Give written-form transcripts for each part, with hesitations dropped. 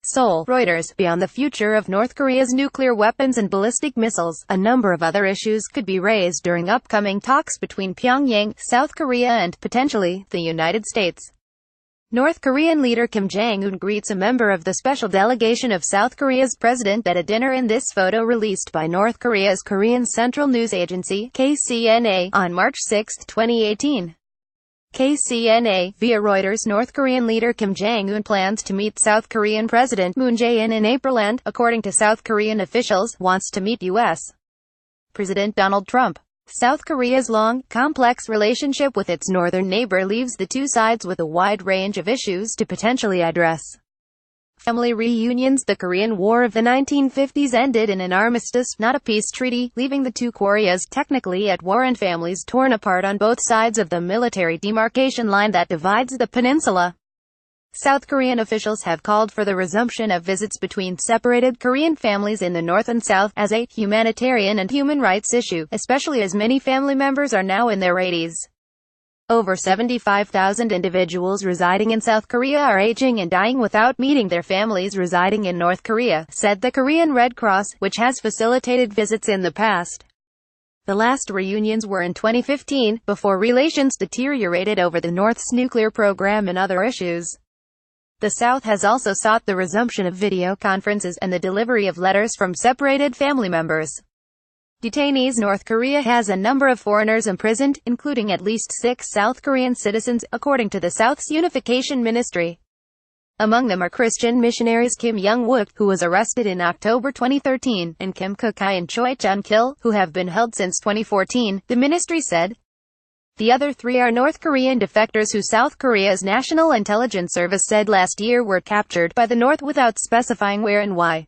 SEOUL, Reuters. Beyond the future of North Korea's nuclear weapons and ballistic missiles, a number of other issues could be raised during upcoming talks between Pyongyang, South Korea and, potentially, the United States. North Korean leader Kim Jong Un greets a member of the special delegation of South Korea's president at a dinner in this photo released by North Korea's Korean Central News Agency, KCNA, on March 6, 2018. KCNA, via Reuters. North Korean leader Kim Jong Un plans to meet South Korean President Moon Jae-in in April and, according to South Korean officials, wants to meet U.S. President Donald Trump. South Korea's long, complex relationship with its northern neighbor leaves the two sides with a wide range of issues to potentially address. Family reunions. The Korean War of the 1950s ended in an armistice, not a peace treaty, leaving the two Koreas technically at war and families torn apart on both sides of the military demarcation line that divides the peninsula. South Korean officials have called for the resumption of visits between separated Korean families in the north and south, as a humanitarian and human rights issue, especially as many family members are now in their 80s. Over 75,000 individuals residing in South Korea are aging and dying without meeting their families residing in North Korea, said the Korean Red Cross, which has facilitated visits in the past. The last reunions were in 2015, before relations deteriorated over the North's nuclear program and other issues. The South has also sought the resumption of video conferences and the delivery of letters from separated family members. Detainees. North Korea has a number of foreigners imprisoned, including at least 6 South Korean citizens, according to the South's Unification Ministry. Among them are Christian missionaries Kim Jong Un, who was arrested in October 2013, and Kim Kuk-hai and Choi Chun-kil, who have been held since 2014, the ministry said. The other 3 are North Korean defectors who South Korea's National Intelligence Service said last year were captured by the North without specifying where and why.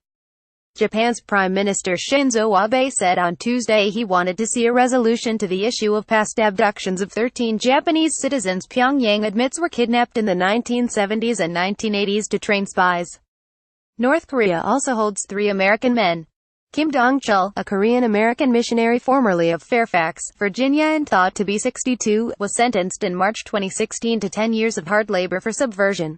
Japan's Prime Minister Shinzo Abe said on Tuesday he wanted to see a resolution to the issue of past abductions of 13 Japanese citizens Pyongyang admits were kidnapped in the 1970s and 1980s to train spies. North Korea also holds 3 American men. Kim Dong-chul, a Korean-American missionary formerly of Fairfax, Virginia and thought to be 62, was sentenced in March 2016 to 10 years of hard labor for subversion.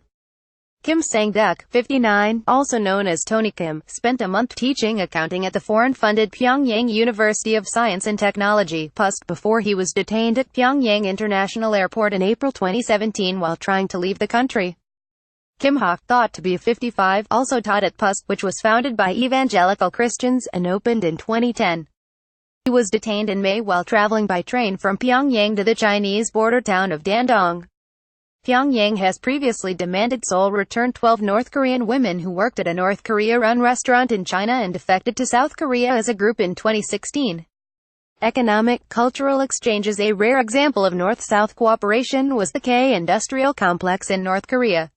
Kim Sang-duk, 59, also known as Tony Kim, spent a month teaching accounting at the foreign-funded Pyongyang University of Science and Technology, PUST, before he was detained at Pyongyang International Airport in April 2017 while trying to leave the country. Kim Hawk, thought to be 55, also taught at PUST, which was founded by evangelical Christians and opened in 2010. He was detained in May while traveling by train from Pyongyang to the Chinese border town of Dandong. Pyongyang has previously demanded Seoul return 12 North Korean women who worked at a North Korea-run restaurant in China and defected to South Korea as a group in 2016. Economic, cultural exchanges. A rare example of North-South cooperation was the K industrial complex in North Korea.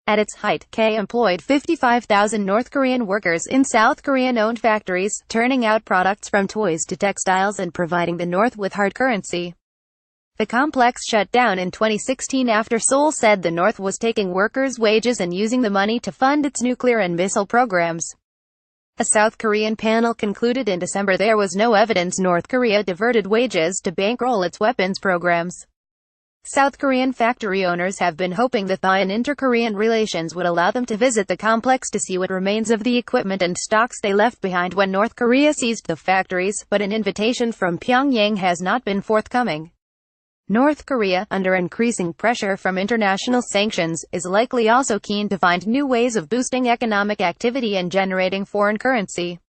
At its height, K employed 55,000 North Korean workers in South Korean-owned factories, turning out products from toys to textiles and providing the North with hard currency. The complex shut down in 2016 after Seoul said the North was taking workers' wages and using the money to fund its nuclear and missile programs. A South Korean panel concluded in December there was no evidence North Korea diverted wages to bankroll its weapons programs. South Korean factory owners have been hoping the thaw in inter-Korean relations would allow them to visit the complex to see what remains of the equipment and stocks they left behind when North Korea seized the factories, but an invitation from Pyongyang has not been forthcoming. North Korea, under increasing pressure from international sanctions, is likely also keen to find new ways of boosting economic activity and generating foreign currency.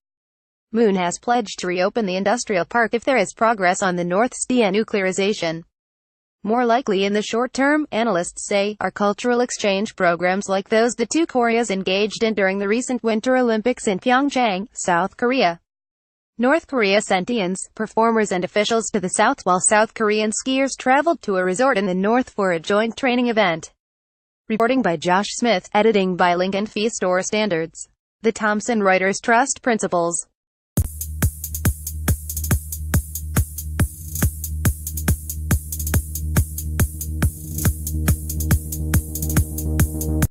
Moon has pledged to reopen the industrial park if there is progress on the North's denuclearization. More likely in the short term, analysts say, are cultural exchange programs like those the two Koreas engaged in during the recent Winter Olympics in Pyeongchang, South Korea. North Korea sent performers and officials to the south, while South Korean skiers traveled to a resort in the north for a joint training event. Reporting by Josh Smith, editing by Lincoln Fee Store Standards. The Thomson Reuters Trust Principles.